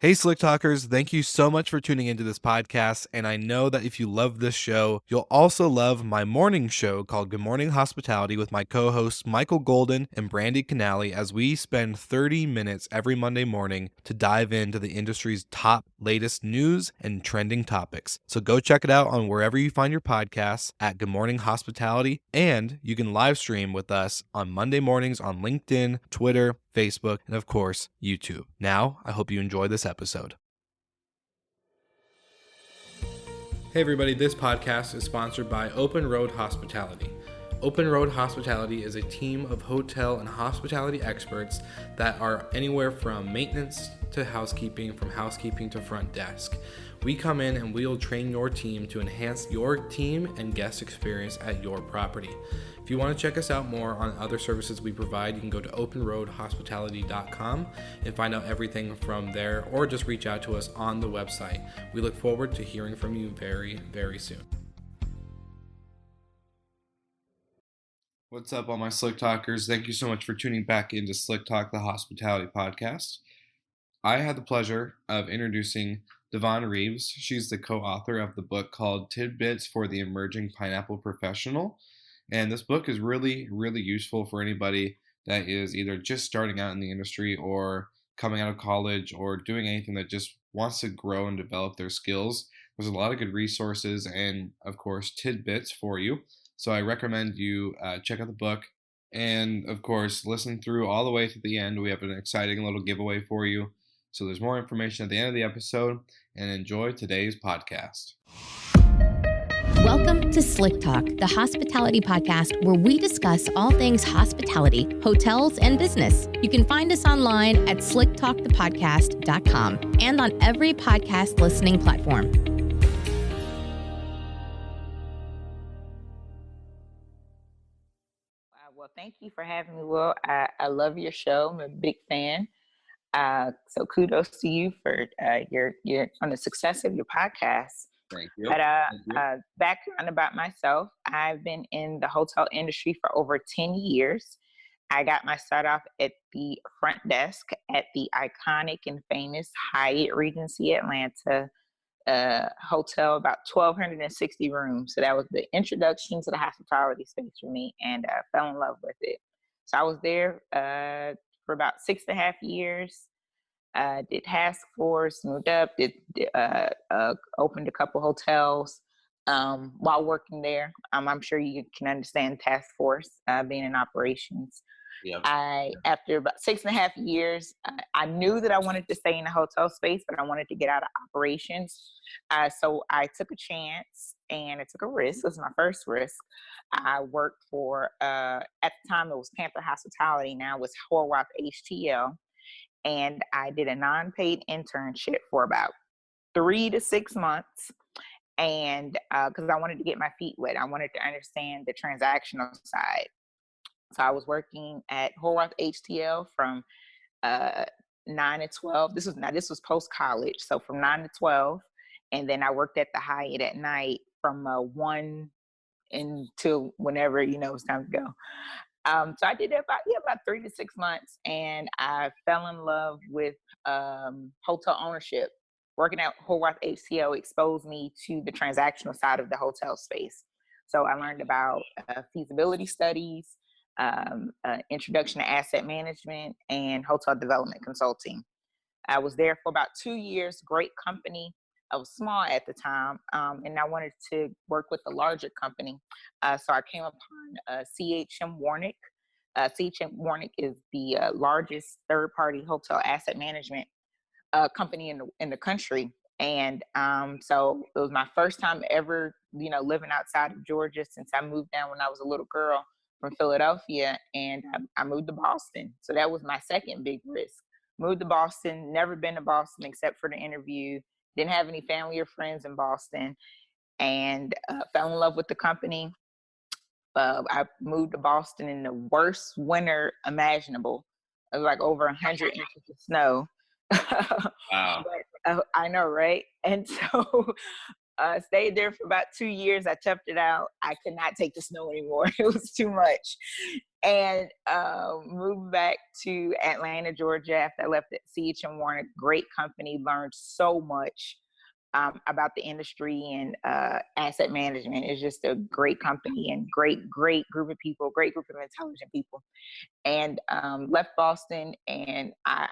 Hey, Slick Talkers, thank you so much for tuning into this podcast. And I know that if you love this show, you'll also love my morning show called Good Morning Hospitality with my co hosts Michael Golden and Brandy Canali, as we spend 30 minutes every Monday morning to dive into the industry's top latest news and trending topics. So go check it out on wherever you find your podcasts at Good Morning Hospitality. And you can live stream with us on Monday mornings on LinkedIn, Twitter, Facebook, and of course, YouTube. Now, I hope you enjoy this episode. Hey everybody, this podcast is sponsored by Open Road Hospitality. Open Road Hospitality is a team of hotel and hospitality experts that are anywhere from maintenance to housekeeping, from housekeeping to front desk. We come in and we'll train your team to enhance your team and guest experience at your property. If you want to check us out more on other services we provide, you can go to openroadhospitality.com and find out everything from there, or just reach out to us on the website. We look forward to hearing from you very, very soon. What's up, all my Slick Talkers? Thank you so much for tuning back into Slick Talk, the hospitality podcast. I had the pleasure of introducing Devon Reeves. She's the co-author of the book called Tidbits for the Emerging Pineapple Professional. And this book is really, really useful for anybody that is either just starting out in the industry or coming out of college or doing anything that just wants to grow and develop their skills. There's a lot of good resources and, of course, tidbits for you. So I recommend you check out the book and, of course, listen through all the way to the end. We have an exciting little giveaway for you. So there's more information at the end of the episode, and enjoy today's podcast. Welcome to Slick Talk, the hospitality podcast where we discuss all things hospitality, hotels, and business. You can find us online at slicktalkthepodcast.com and on every podcast listening platform. Well, thank you for having me, Will. I love your show. I'm a big fan. So kudos to you for your on the success of your podcast. Thank you. But background about myself, I've been in the hotel industry for over 10 years. I got my start off at the front desk at the iconic and famous Hyatt Regency Atlanta hotel, about 1,260 rooms. So that was the introduction to the hospitality space for me, and I fell in love with it. So I was there for about 6.5 years. Did task force, moved up, opened a couple hotels while working there. I'm sure you can understand task force being in operations. Yep. After about 6.5 years, I knew that I wanted to stay in the hotel space, but I wanted to get out of operations. So I took a chance and I took a risk. It was my first risk. I worked for, at the time it was Panther Hospitality, now it's Horwath HTL. And I did a non-paid internship for about 3 to 6 months. And because I wanted to get my feet wet, I wanted to understand the transactional side. So I was working at Horwath HTL from 9 to 12. This was post-college. So from 9 to 12. And then I worked at the Hyatt at night from 1 until whenever, it's time to go. So I did that about 3 to 6 months, and I fell in love with hotel ownership. Working at Horwath HCL exposed me to the transactional side of the hotel space. So I learned about feasibility studies, introduction to asset management, and hotel development consulting. I was there for about 2 years, great company. I was small at the time, and I wanted to work with a larger company. So I came upon CHM Warnick. CHM Warnick is the largest third-party hotel asset management company in the country. And so it was my first time ever, living outside of Georgia since I moved down when I was a little girl from Philadelphia, and I moved to Boston. So that was my second big risk. Moved to Boston, never been to Boston except for the interview. Didn't have any family or friends in Boston, and fell in love with the company. I moved to Boston in the worst winter imaginable. It was like over 100 inches of snow. Wow. But, I know, right? And so Stayed there for about 2 years. I toughed it out. I could not take the snow anymore. It was too much. And moved back to Atlanta, Georgia after I left at CH&M Warner. Great company, learned so much about the industry and asset management. It's just a great company and great group of people, great group of intelligent people. And left Boston, and I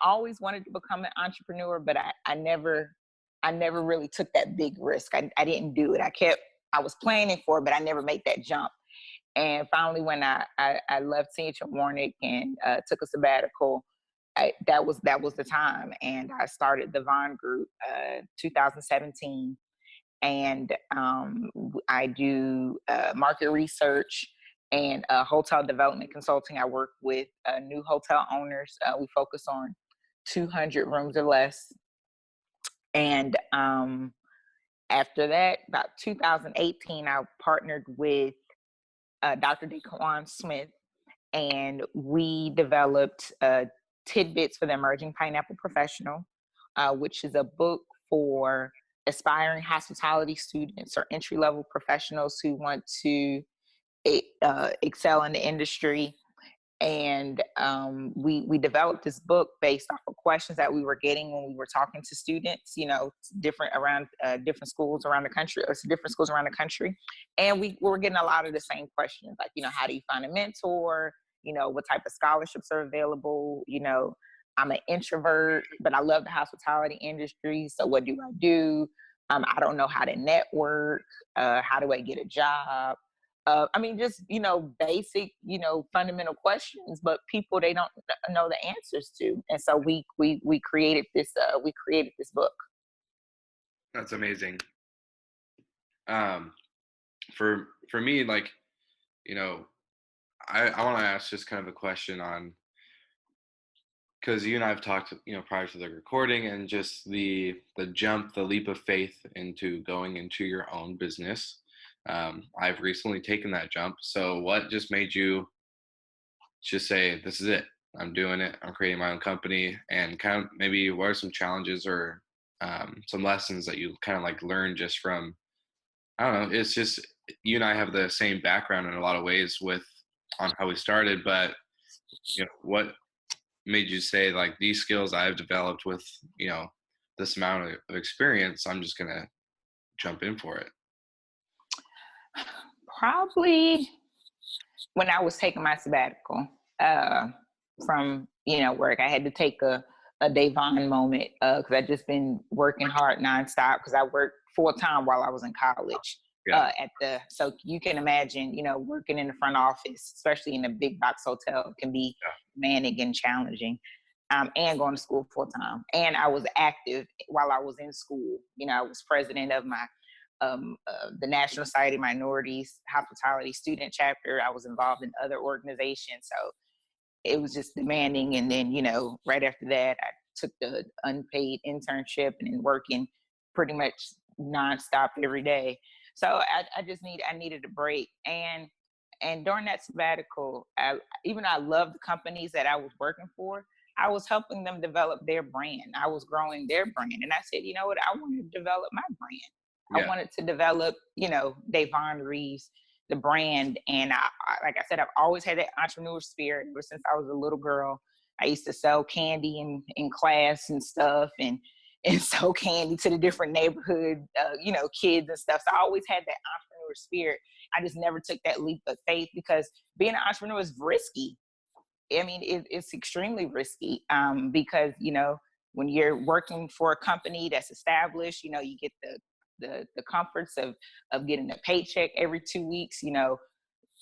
always wanted to become an entrepreneur, but I never really took that big risk. I didn't do it. I was planning for it, but I never made that jump. And finally, when I left CH&M Warnick and took a sabbatical, that was the time. And I started the Vaughn Group 2017. And I do market research and hotel development consulting. I work with new hotel owners. We focus on 200 rooms or less. And after that, about 2018, I partnered with Dr. DeQuan Smith, and we developed Tidbits for the Emerging Pineapple Professional, which is a book for aspiring hospitality students or entry-level professionals who want to excel in the industry. And we developed this book based off of questions that we were getting when we were talking to students, different schools around the country, and we were getting a lot of the same questions, like, how do you find a mentor? What type of scholarships are available? I'm an introvert, but I love the hospitality industry, so what do I do? I don't know how to network. How do I get a job? Just, basic, fundamental questions, but people, they don't know the answers to. And so we created this book. That's amazing. For me, like, I want to ask just kind of a question on, because you and I have talked, prior to the recording, and just the leap of faith into going into your own business. I've recently taken that jump. So what just made you just say, this is it, I'm doing it, I'm creating my own company? And kind of maybe what are some challenges or some lessons that you kind of like learned just from, I don't know, it's just, you and I have the same background in a lot of ways on how we started, but what made you say, like, these skills I've developed with, this amount of experience, I'm just going to jump in for it? Probably when I was taking my sabbatical from work. I had to take a Devon moment because I'd just been working hard nonstop, because I worked full-time while I was in college. Yeah. So you can imagine, working in the front office, especially in a big box hotel, can be demanding and challenging. And going to school full-time. And I was active while I was in school. I was president of my the National Society of Minorities Hospitality Student Chapter. I was involved in other organizations, so it was just demanding. And then, right after that, I took the unpaid internship and then working pretty much nonstop every day. So I needed a break. And during that sabbatical, even though I loved the companies that I was working for, I was helping them develop their brand. I was growing their brand. And I said, you know what, I want to develop my brand. Yeah. I wanted to develop, Devon Reeves, the brand. And I, like I said, I've always had that entrepreneur spirit ever since I was a little girl. I used to sell candy in class and stuff, and sell candy to the different neighborhood, kids and stuff. So I always had that entrepreneur spirit. I just never took that leap of faith, because being an entrepreneur is risky. I mean, it's extremely risky because, when you're working for a company that's established, you get the comforts of getting a paycheck every 2 weeks,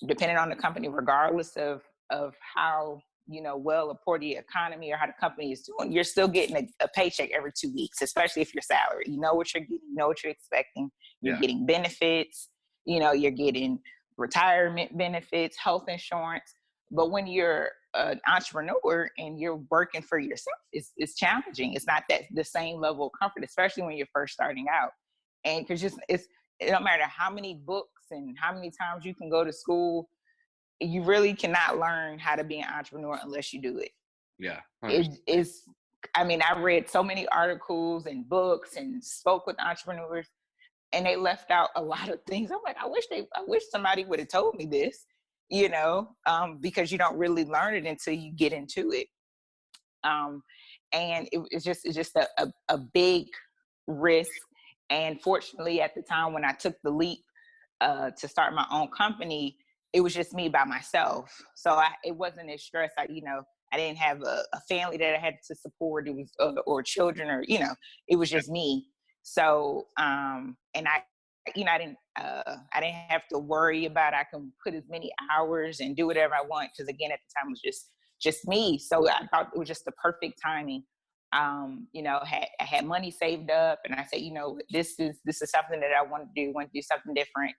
depending on the company, regardless of how, well or poor the economy or how the company is doing, you're still getting a paycheck every 2 weeks, especially if you're salaried. You know what you're getting, you know what you're expecting. You're getting benefits, you're getting retirement benefits, health insurance. But when you're an entrepreneur and you're working for yourself, it's challenging. It's not the same level of comfort, especially when you're first starting out. And because it don't matter how many books and how many times you can go to school, you really cannot learn how to be an entrepreneur unless you do it. Yeah. I read so many articles and books and spoke with entrepreneurs. and they left out a lot of things. I'm like, I wish somebody would have told me this, because you don't really learn it until you get into it. And it's just a big risk. And fortunately, at the time when I took the leap to start my own company, it was just me by myself. So it wasn't as stress. I didn't have a family that I had to support. It was or children, or it was just me. So and I didn't have to worry about, I can put as many hours and do whatever I want, because again, at the time it was just me. So I thought it was just the perfect timing. I had money saved up, and I said, this is something that I want to do something different.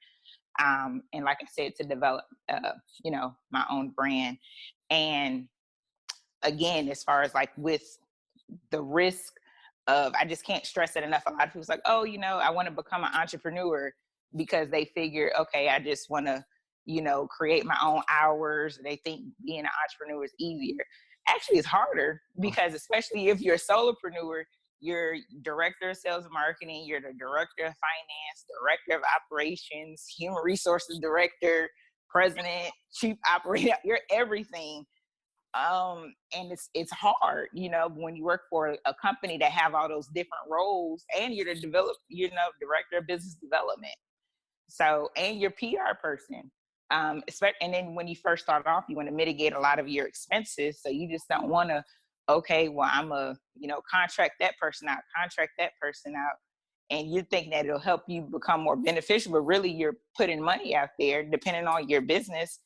And like I said, to develop, my own brand. And again, as far as like with the risk of, I just can't stress it enough. A lot of people's like, oh, I want to become an entrepreneur because they figure, okay, I just want to, create my own hours. They think being an entrepreneur is easier. Actually, it's harder, because especially if you're a solopreneur, you're director of sales and marketing, you're the director of finance, director of operations, human resources director, president, chief operator, you're everything. And it's hard, when you work for a company that have all those different roles, and you're the director of business development. So, and your PR person. And then when you first start off, you want to mitigate a lot of your expenses. So you just don't want to, okay, well, I'm contract that person out. And you think that it'll help you become more beneficial, but really you're putting money out there depending on your business,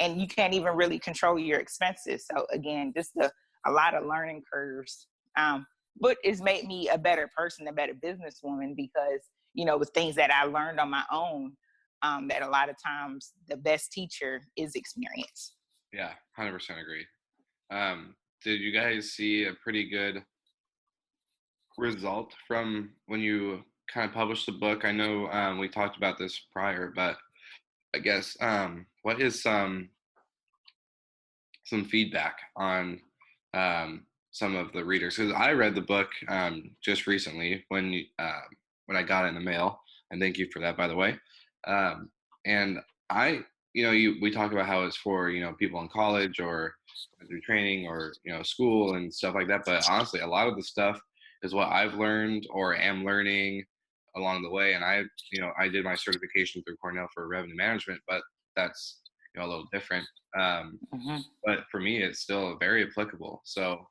and you can't even really control your expenses. So again, just a lot of learning curves. But it's made me a better person, a better businesswoman, because, with things that I learned on my own, that a lot of times the best teacher is experience. Yeah, 100% agree. Did you guys see a pretty good result from when you kind of published the book? I know we talked about this prior, but I guess what is some feedback on some of the readers? Because I read the book just recently when I got it in the mail, and thank you for that, by the way. And we talk about how it's for people in college or through training or school and stuff like that. But honestly, a lot of the stuff is what I've learned or am learning along the way. And I did my certification through Cornell for revenue management, but that's a little different. But for me, it's still very applicable. So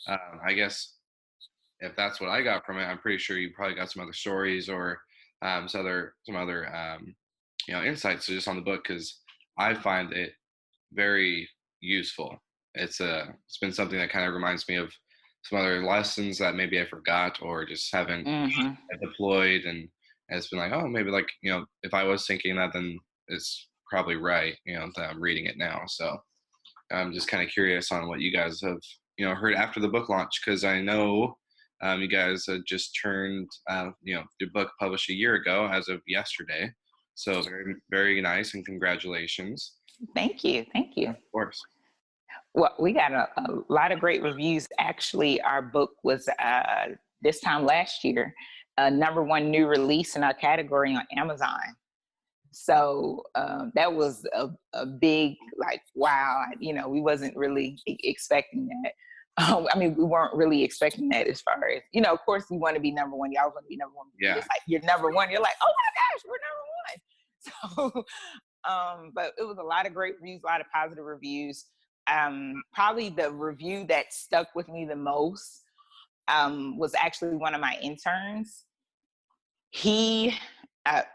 I guess if that's what I got from it, I'm pretty sure you probably got some other stories or some other insights just on the book, because I find it very useful. It's been something that kind of reminds me of some other lessons that maybe I forgot or just haven't deployed, and it's been like, oh, maybe like if I was thinking that, then it's probably right, that I'm reading it now. So I'm just kind of curious on what you guys have heard after the book launch, because I know you guys had just turned your book published a year ago as of yesterday. So very, very nice, and congratulations. Thank you. Of course. Well, we got a lot of great reviews. Actually, our book was this time last year, #1 new release in our category on Amazon. So that was a big, like, wow, we wasn't really expecting that. We weren't really expecting that, as far as, of course we want to be #1. Y'all want to be #1. Yeah. It's like you're #1. You're like, oh my gosh, we're #1. So, but it was a lot of great reviews, a lot of positive reviews. Probably the review that stuck with me the most was actually one of my interns. He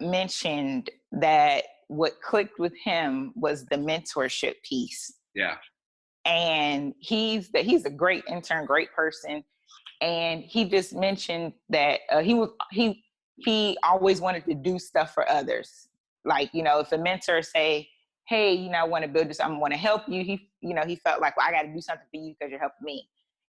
mentioned that what clicked with him was the mentorship piece. Yeah. And he's a great intern, great person. And he just mentioned that he always wanted to do stuff for others. Like, if a mentor say, hey, I want to build this, I want to help you. He felt like, well, I got to do something for you because you're helping me.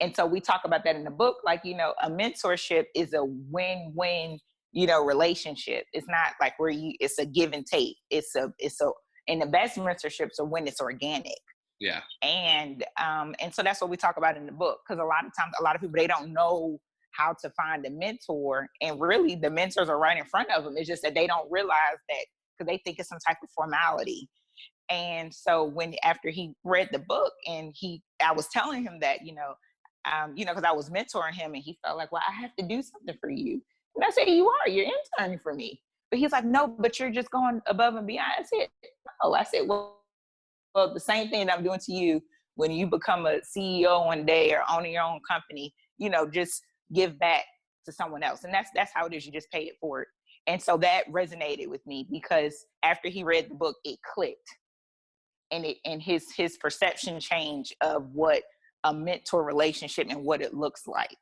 And so we talk about that in the book. Like, a mentorship is a win-win, relationship. It's not like it's a give and take. And the best mentorships are when it's organic. Yeah. And so that's what we talk about in the book. Because a lot of times, a lot of people, they don't know how to find a mentor. And really the mentors are right in front of them. It's just that they don't realize that because they think it's some type of formality. And so after he read the book and I was telling him that, because I was mentoring him and he felt like, well, I have to do something for you. And I said, you're interning for me. But he's like, no, but you're just going above and beyond. I said, no. I said, well, the same thing that I'm doing to you when you become a CEO one day or own your own company, just give back to someone else. And that's how it is. You just pay it forward. And so that resonated with me because after he read the book, it clicked. And his perception change of what a mentor relationship and what it looks like.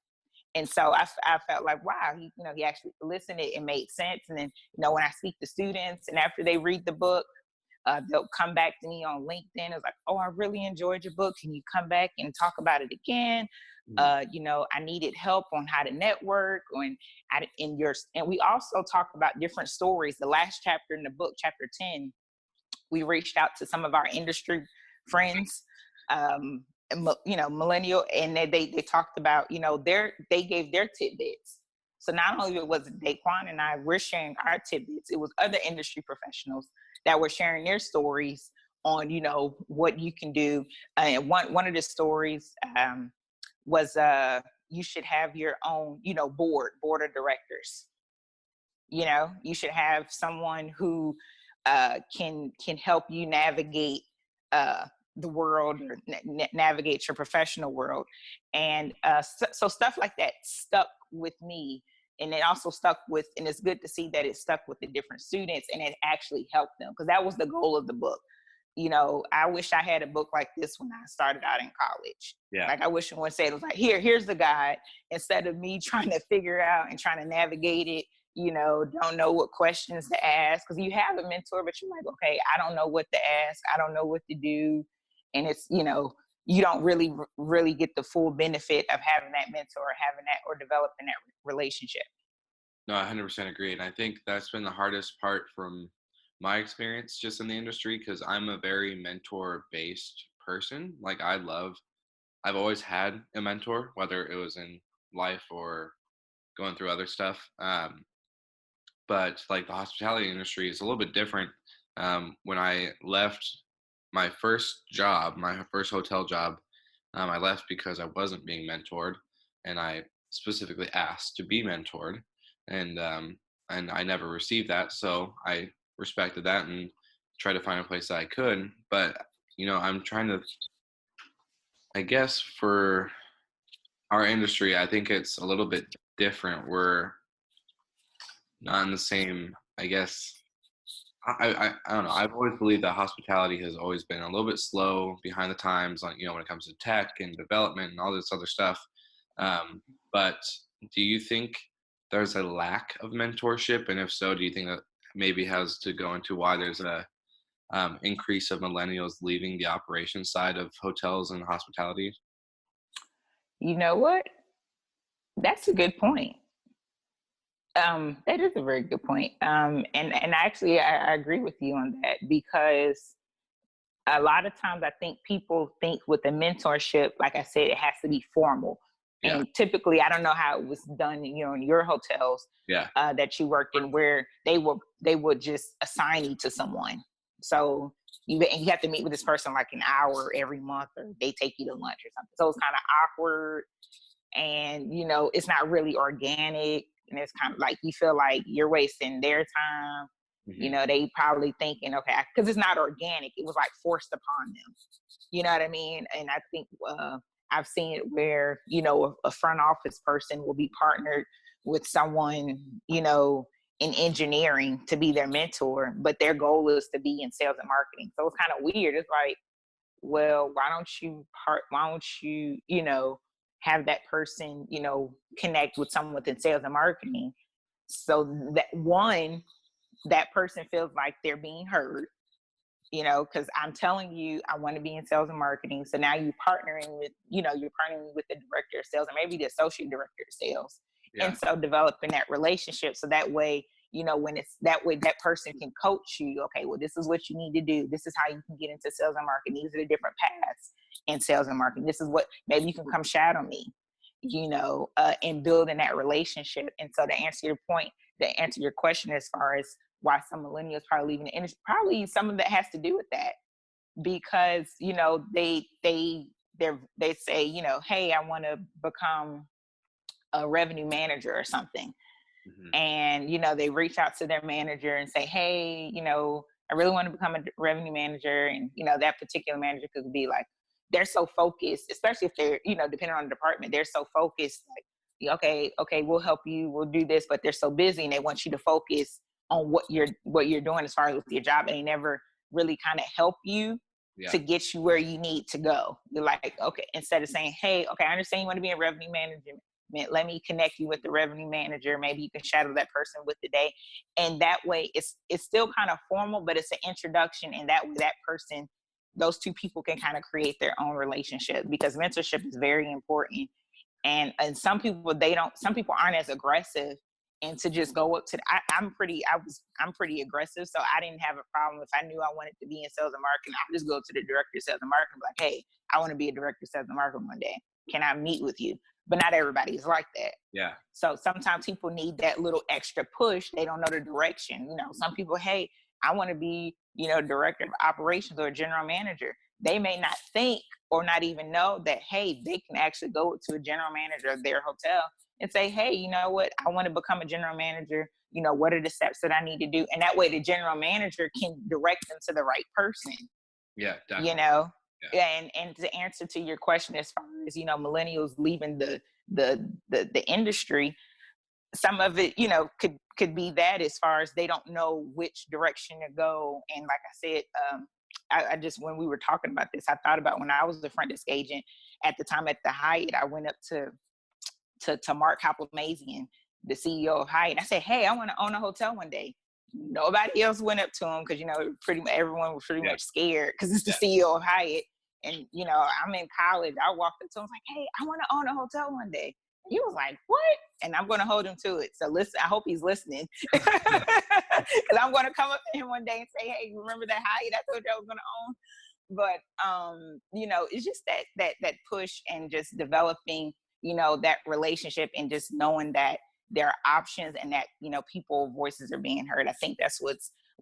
And so I felt like, wow, he actually listened, it made sense. And then, when I speak to students and after they read the book, they'll come back to me on LinkedIn. It's like, oh, I really enjoyed your book. Can you come back and talk about it again? I needed help on how to network. And we also talk about different stories. The last chapter in the book, chapter 10, we reached out to some of our industry friends, millennial, and they talked about, they gave their tidbits. So not only was it Daquan and I, we're sharing our tidbits, it was other industry professionals that were sharing their stories on, what you can do. And one of the stories was you should have your own, board of directors. You should have someone who can help you navigate the world or navigate your professional world. And so stuff like that stuck with me. And it also and it's good to see that it stuck with the different students and it actually helped them, because that was the goal of the book. I wish I had a book like this when I started out in college. Yeah. Like I wish someone said, it was like, here's the guide, instead of me trying to figure out and trying to navigate it, don't know what questions to ask. Because you have a mentor, but you're like, okay, I don't know what to ask. I don't know what to do. And it's, you don't really get the full benefit of having that mentor, or developing that relationship. No, I 100% agree. And I think that's been the hardest part from my experience just in the industry, because I'm a very mentor-based person. Like I've always had a mentor, whether it was in life or going through other stuff. But like the hospitality industry is a little bit different. When I left my first job, my first hotel job, I left because I wasn't being mentored, and I specifically asked to be mentored, and I never received that. So I respected that and tried to find a place that I could. But I'm trying to, I guess for our industry, I think it's a little bit different. We're not in the same, I guess. I don't know. I've always believed that hospitality has always been a little bit slow, behind the times, when it comes to tech and development and all this other stuff. But do you think there's a lack of mentorship? And if so, do you think that maybe has to go into why there's a increase of millennials leaving the operations side of hotels and hospitality? You know what? That's a good point. That is a very good point. And actually, I agree with you on that, because a lot of times I think people think with the mentorship, like I said, it has to be formal. Yeah. And typically, I don't know how it was done, in your hotels that you worked in, where they would just assign you to someone. So you have to meet with this person like an hour every month, or they take you to lunch or something. So it's kind of awkward, and it's not really organic. And it's kind of like you feel like you're wasting their time. Mm-hmm. They probably thinking, okay, because it's not organic. It was like forced upon them. You know what I mean? And I think I've seen it where, a front office person will be partnered with someone, in engineering to be their mentor, but their goal is to be in sales and marketing. So it's kind of weird. It's like, well, why don't you, have that person, connect with someone within sales and marketing, so that that person feels like they're being heard, because I'm telling you, I want to be in sales and marketing. So now you're partnering with the director of sales, or maybe the associate director of sales. Yeah. And so developing that relationship, so that way, when it's that way, that person can coach you. Okay, well, this is what you need to do. This is how you can get into sales and marketing. These are the different paths in sales and marketing. This is what, maybe you can come shadow me. in building that relationship. And so to answer your question as far as why some millennials probably leaving the industry, probably some of that has to do with that, because they say, hey, I want to become a revenue manager or something. Mhm. And they reach out to their manager and say, hey, I really want to become a revenue manager. And that particular manager could be like, they're so focused, especially if they're depending on the department, they're so focused, like, okay, we'll help you, we'll do this, but they're so busy and they want you to focus on what you're doing as far as with your job, and they never really kind of help you Yeah. to get you where you need to go. You're like, okay, instead of saying, hey, okay, I understand you want to be a revenue manager, let me connect you with the revenue manager, maybe you can shadow that person with the day. And that way it's still kind of formal, but it's an introduction, and that way that person, those two people can kind of create their own relationship, because mentorship is very important. And some people aren't as aggressive, and to just go up to I'm pretty aggressive, so I didn't have a problem. If I knew I wanted to be in sales and marketing, I'd just go to the director of sales and marketing, like, hey, I want to be a director of sales and marketing one day, can I meet with you? But not everybody's like that. Yeah. So sometimes people need that little extra push. They don't know the direction. Some people, hey, I want to be, director of operations or a general manager. They may not think or not even know that, hey, they can actually go to a general manager of their hotel and say, hey, you know what? I want to become a general manager. What are the steps that I need to do? And that way the general manager can direct them to the right person. Yeah, definitely. Yeah. And to answer to your question, as far as millennials leaving the industry, some of it could be that, as far as they don't know which direction to go. And like I said, I just, when we were talking about this, I thought about when I was the front desk agent at the time at the Hyatt. I went up to Mark Hoplamazian, the CEO of Hyatt. I said, hey, I want to own a hotel one day. Nobody else went up to him, because pretty much everyone was pretty much scared, because it's the CEO of Hyatt. And I'm in college. I walked up to him, like, hey, I want to own a hotel one day. He was like, what? And I'm going to hold him to it. So listen, I hope he's listening, because I'm going to come up to him one day and say, hey, remember that Hyatt I told you I was going to own? But it's just that push, and just developing that relationship, and just knowing that there are options, and that people voices are being heard. I think that's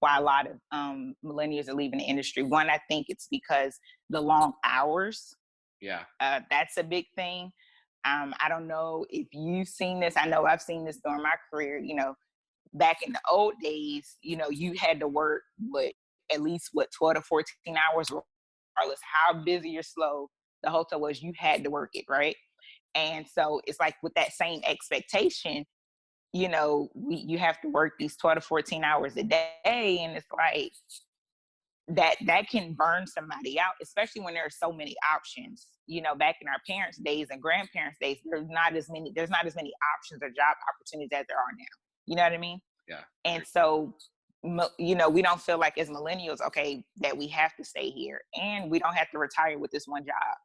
why a lot of millennials are leaving the industry. One, I think it's because the long hours. Yeah. That's a big thing. I don't know if you've seen this. I know I've seen this during my career. Back in the old days, you had to work at least 12 to 14 hours, regardless how busy or slow the hotel was. You had to work it, right? And so it's like, with that same expectation, you have to work these 12 to 14 hours a day, and it's like that can burn somebody out, especially when there are so many options. Back in our parents' days and grandparents' days, there's not as many options or job opportunities as there are now. You know what I mean? Yeah. And so, we don't feel like, as millennials, okay, that we have to stay here, and we don't have to retire with this one job.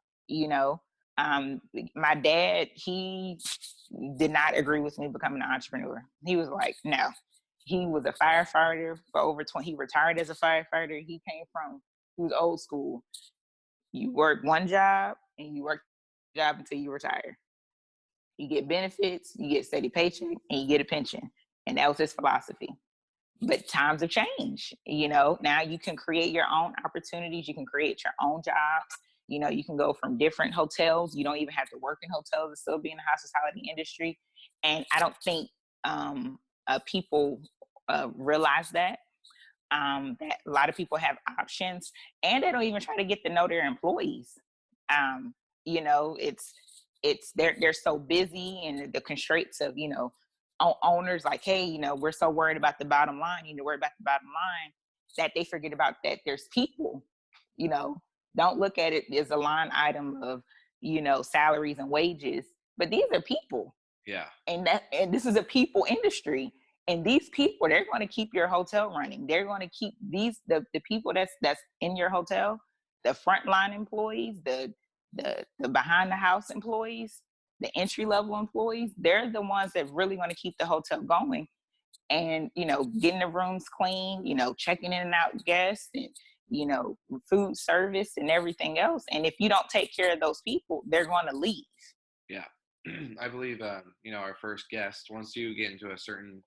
My dad, he did not agree with me becoming an entrepreneur. He was like, no. He was a firefighter for over 20. He retired as a firefighter. He was old school. You work one job, and you work the job until you retire. You get benefits, you get steady paycheck, and you get a pension. And that was his philosophy. But times have changed. Now you can create your own opportunities. You can create your own jobs. You can go from different hotels. You don't even have to work in hotels and still be in the hospitality industry. And I don't think people realize that a lot of people have options, and they don't even try to get to know their employees. It's they're so busy, and the constraints of owners, like, hey, we're so worried about the bottom line. Worried about the bottom line, that they forget about that there's people. Don't look at it as a line item of salaries and wages, but these are people. Yeah. And this is a people industry, and these people, they're going to keep your hotel running. They're going to keep the people that's in your hotel, the frontline employees, the behind the house employees, the entry level employees. They're the ones that really want to keep the hotel going, and getting the rooms clean, checking in and out guests, and food service and everything else. And if you don't take care of those people, they're going to leave. Yeah. I believe, our first guest, once you get into a certain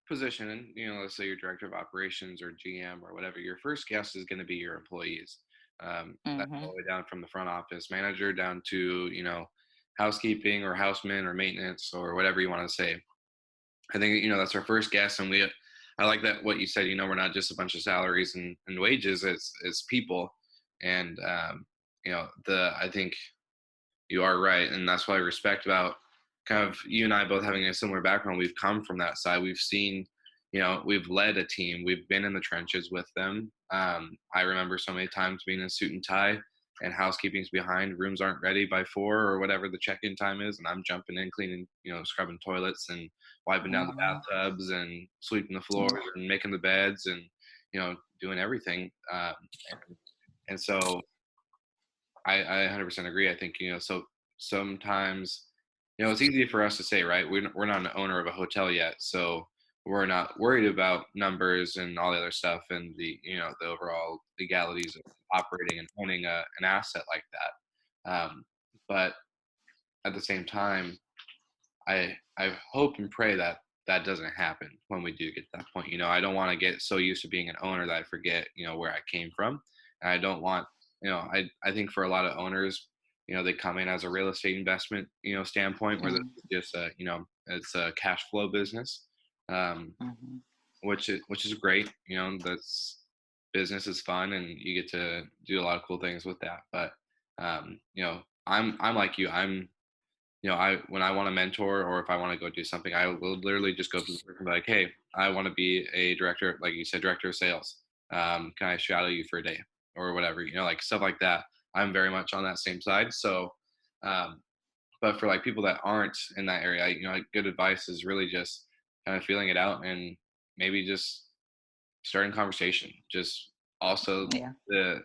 position, and let's say you're director of operations or GM or whatever, your first guest is going to be your employees. That's all Mm-hmm. the way down from the front office manager down to housekeeping or houseman or maintenance or whatever you want to say. I think that's our first guest, and I like that what you said. We're not just a bunch of salaries and wages. It's people, and the I think you are right, and that's what I respect about kind of you and I both having a similar background. We've come from that side. We've seen, we've led a team. We've been in the trenches with them. I remember so many times being in a suit and tie, and housekeeping's behind. Rooms aren't ready by 4 or whatever the check-in time is, and I'm jumping in, cleaning, scrubbing toilets and wiping down the Mm-hmm. bathtubs and sweeping the floors Yeah. and making the beds and doing everything. And so I 100% agree. I think, so sometimes, it's easy for us to say, right? We're not an owner of a hotel yet. So we're not worried about numbers and all the other stuff and the overall legalities of operating and owning an asset like that. But at the same time, I hope and pray that that doesn't happen when we do get to that point. I don't want to get so used to being an owner that I forget, where I came from. And I don't want, I think for a lot of owners, they come in as a real estate investment, standpoint where this Mm-hmm. is just it's a cash flow business, um, Mm-hmm. which is great. That's business is fun and you get to do a lot of cool things with that. But I'm like you. I when I want to mentor or if I want to go do something, I will literally just go to the person and be like, "Hey, I want to be a director, like you said, director of sales. Can I shadow you for a day or whatever? Like stuff like that." I'm very much on that same side. So, um, but for like people that aren't in that area, like good advice is really just kind of feeling it out and maybe just starting conversation. Just also Yeah. the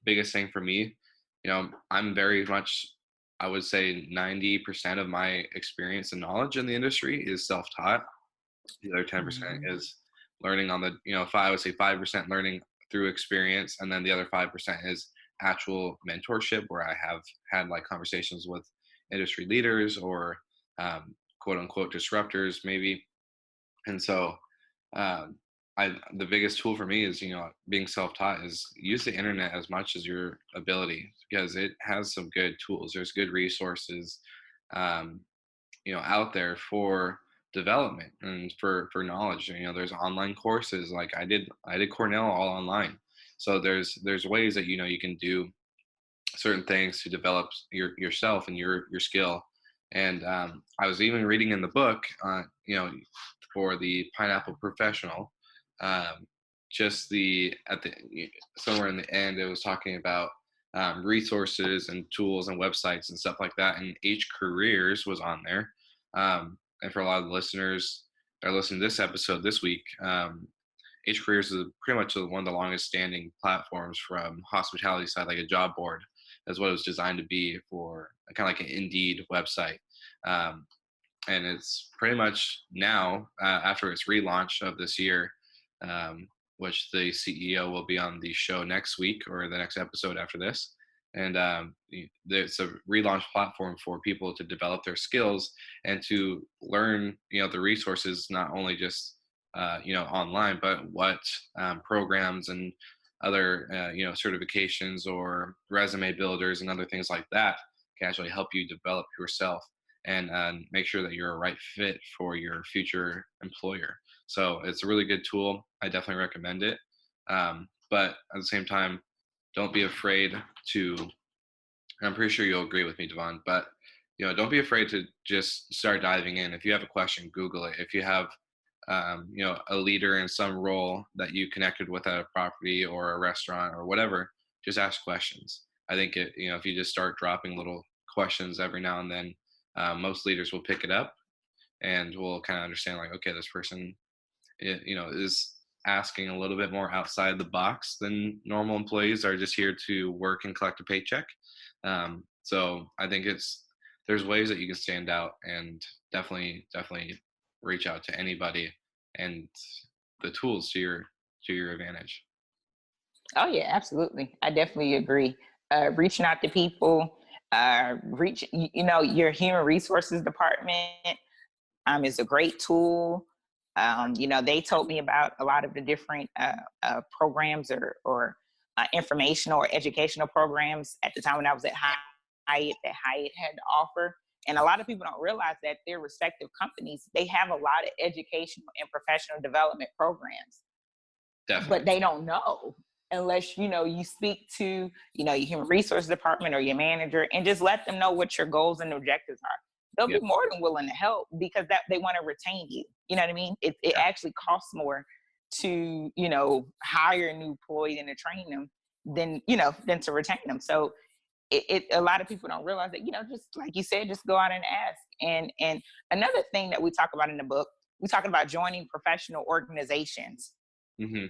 biggest thing for me, I'm very much, I would say 90% of my experience and knowledge in the industry is self-taught. The other 10% Mm-hmm. is learning on the, I would say 5% learning through experience. And then the other 5% is actual mentorship where I have had like conversations with industry leaders or quote unquote disruptors maybe. And so um, the biggest tool for me is being self-taught is use the internet as much as your ability because it has some good tools. There's good resources, um, out there for development and for knowledge. There's online courses like I did Cornell all online. So there's ways that you can do certain things to develop yourself and your skill. And I was even reading in the book, for the pineapple professional, um, just the at the somewhere in the end, it was talking about resources and tools and websites and stuff like that. And H Careers was on there. And for a lot of the listeners that are listening to this episode this week, H Careers is pretty much one of the longest standing platforms from hospitality side, like a job board, is what it was designed to be for kind of like an Indeed website. Um, and it's pretty much now, after its relaunch of this year, um, which the CEO will be on the show next week or the next episode after this. And it's a relaunch platform for people to develop their skills and to learn, the resources, not only just, online, but what programs and other, certifications or resume builders and other things like that can actually help you develop yourself and make sure that you're a right fit for your future employer. So it's a really good tool. I definitely recommend it. But at the same time, don't be afraid to. I'm pretty sure you'll agree with me, Devon. But don't be afraid to just start diving in. If you have a question, Google it. If you have a leader in some role that you connected with at a property or a restaurant or whatever, just ask questions. I think if you just start dropping little questions every now and then, most leaders will pick it up and will kind of understand like, okay, this person, is asking a little bit more outside the box than normal employees are just here to work and collect a paycheck. So I think there's ways that you can stand out and definitely reach out to anybody and the tools to your advantage. Oh yeah, absolutely. I definitely agree. Reaching out to people, Your human resources department is a great tool. They told me about a lot of the different programs or informational or educational programs at the time when I was at Hyatt that Hyatt had to offer. And a lot of people don't realize that their respective companies, they have a lot of educational and professional development programs, but Definitely. they don't know unless you speak to your human resource department or your manager and just let them know what your goals and objectives are. They'll Yeah. be more than willing to help because that they want to retain you. You know what I mean? It Yeah. actually costs more to hire a new employee and to train them than to retain them. So a lot of people don't realize that, just like you said, just go out and ask. And another thing that we talk about in the book, we talk about joining professional organizations, Hmm.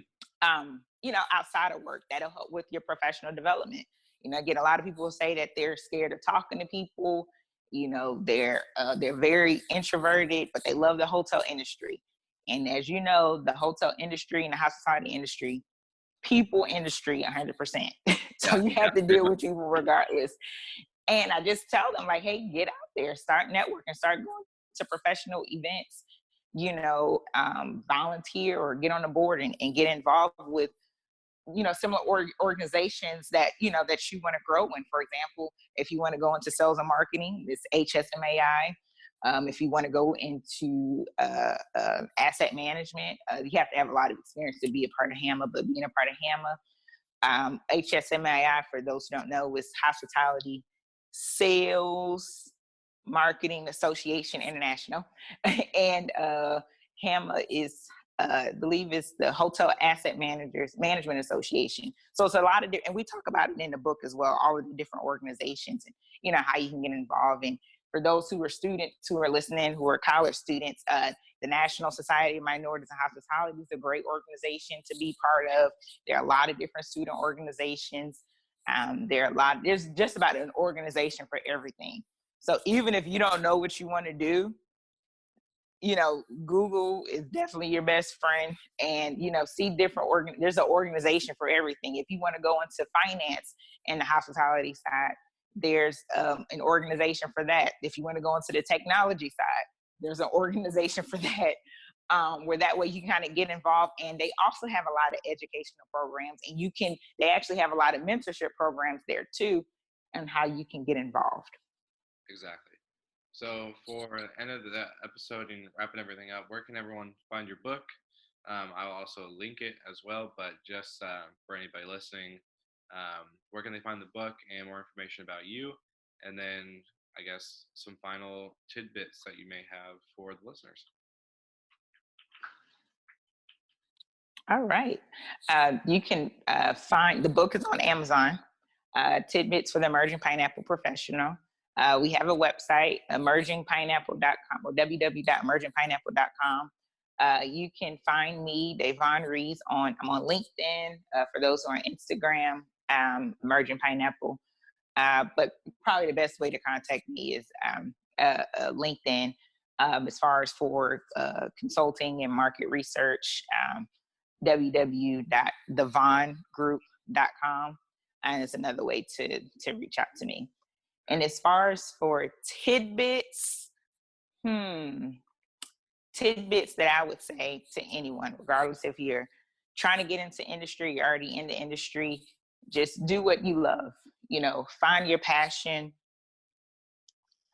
outside of work that'll help with your professional development. Again, a lot of people will say that they're scared of talking to people. They're very introverted, but they love the hotel industry. And as you know, the hotel industry and the hospitality industry, people industry 100%. So Yeah. you Yeah. have to deal with people regardless. And I just tell them, like, hey, get out there, start networking, start going to professional events, volunteer or get on the board and get involved with similar organizations that you want to grow in. For example, if you want to go into sales and marketing, it's HSMAI. If you want to go into asset management, you have to have a lot of experience to be a part of HAMA. But being a part of HAMA, HSMAI, for those who don't know, is Hospitality Sales Marketing Association International, and HAMA is, I believe, is the Hotel Asset Managers Management Association. So it's a lot of and we talk about it in the book as well, all of the different organizations and how you can get involved. And for those who are students who are listening, who are college students, the National Society of Minorities in Hospitality is a great organization to be part of. There are a lot of different student organizations. There's just about an organization for everything. So even if you don't know what you want to do, Google is definitely your best friend, and see different there's an organization for everything. If you want to go into finance and the hospitality side, there's an organization for that. If you want to go into the technology side, there's an organization for that. Where that way you can kind of get involved. And they also have a lot of educational programs, and they actually have a lot of mentorship programs there too, and how you can get involved. Exactly. So for the end of the episode and wrapping everything up, where can everyone find your book? I'll also link it as well, but just for anybody listening, where can they find the book and more information about you? And then I guess some final tidbits that you may have for the listeners. All right. You can find the book is on Amazon. Tidbits for the Emerging Pineapple Professional. We have a website, emergingpineapple.com or www.emergingpineapple.com. You can find me, Devon Reeves, I'm on LinkedIn. For those who are on Instagram, Emerging Pineapple. But probably the best way to contact me is LinkedIn. As far as for consulting and market research, www.thevongroup.com. And it's another way to reach out to me. And as far as for tidbits that I would say to anyone, regardless if you're trying to get into industry, you're already in the industry, just do what you love. Find your passion.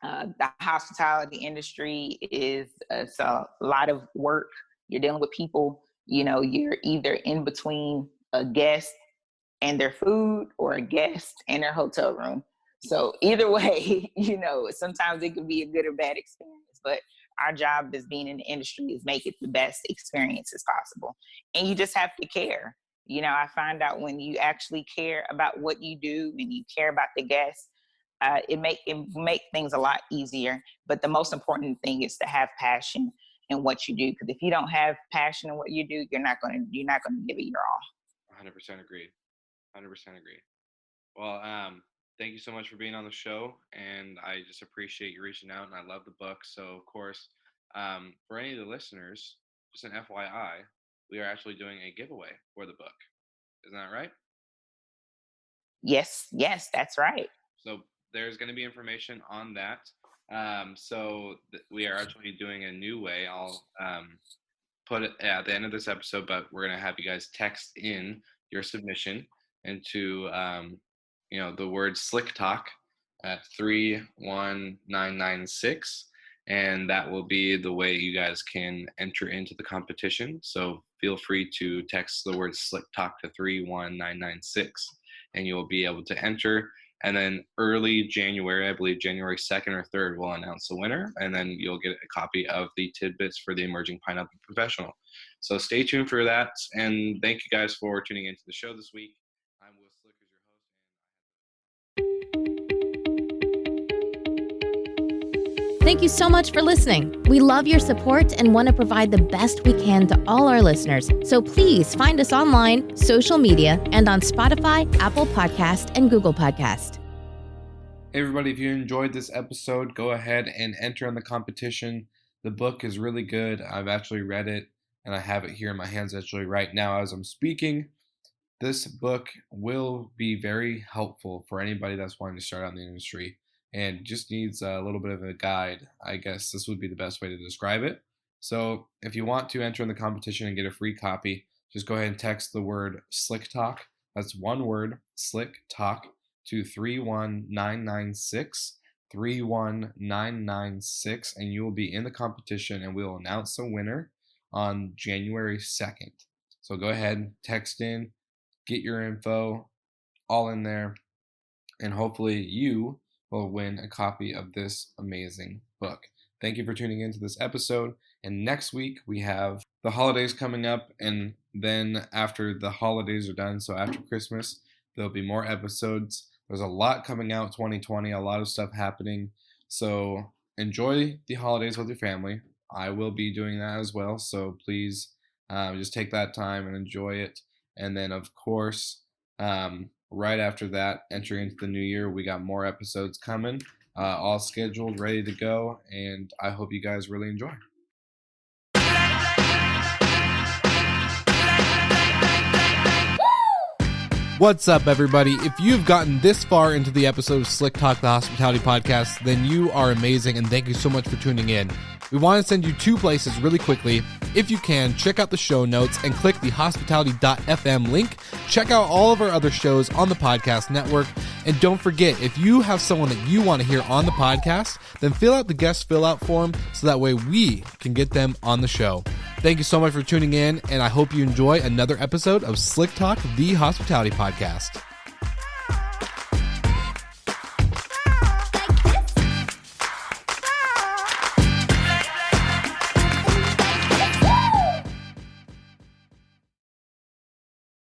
The hospitality industry is it's a lot of work. You're dealing with people. You're either in between a guest and their food or a guest and their hotel room. So either way, sometimes it can be a good or bad experience. But our job as being in the industry is make it the best experience as possible. And you just have to care. I find out when you actually care about what you do and you care about the guests, it make things a lot easier. But the most important thing is to have passion in what you do. Because if you don't have passion in what you do, you're not going to give it your all. 100% agree. 100% agree. Well, thank you so much for being on the show, and I just appreciate you reaching out, and I love the book. So, of course, for any of the listeners, just an FYI, we are actually doing a giveaway for the book. Isn't that right? Yes, that's right. So there's going to be information on that. We are actually doing a new way. I'll put it at the end of this episode, but we're going to have you guys text in your submission into the word Slick Talk at 31996, and that will be the way you guys can enter into the competition. So feel free to text the word Slick Talk to 31996, and you will be able to enter. And then early January, I believe January 2nd or 3rd, we'll announce the winner, and then you'll get a copy of the Tidbits for the Emerging Pineapple Professional. So stay tuned for that, and thank you guys for tuning into the show this week. I'm Will Slick as your host. Thank you so much for listening. We love your support and want to provide the best we can to all our listeners. So please find us online, social media, and on Spotify, Apple Podcast, and Google Podcast. Hey everybody, if you enjoyed this episode, go ahead and enter in the competition. The book is really good. I've actually read it, and I have it here in my hands actually right now as I'm speaking. This book will be very helpful for anybody that's wanting to start out in the industry and just needs a little bit of a guide. I guess this would be the best way to describe it. So if you want to enter in the competition and get a free copy, just go ahead and text the word Slick Talk. That's one word, Slick Talk, to 31996, 31996, and you will be in the competition, and we will announce the winner on January 2nd. So go ahead, text in, get your info all in there, and hopefully you will win a copy of this amazing book. Thank you for tuning into this episode. And next week we have the holidays coming up, and then after the holidays are done, so after Christmas, there'll be more episodes. There's a lot coming out 2020, a lot of stuff happening. So enjoy the holidays with your family. I will be doing that as well. So please just take that time and enjoy it. And then, of course, right after that, entering into the new year, we got more episodes coming, all scheduled, ready to go, and I hope you guys really enjoy. What's up, everybody? If you've gotten this far into the episode of Slick Talk, the Hospitality Podcast, then you are amazing, and thank you so much for tuning in. We want to send you two places really quickly. If you can, check out the show notes and click the hospitality.fm link. Check out all of our other shows on the podcast network. And don't forget, if you have someone that you want to hear on the podcast, then fill out the guest fill out form so that way we can get them on the show. Thank you so much for tuning in, and I hope you enjoy another episode of Slick Talk, the Hospitality Podcast.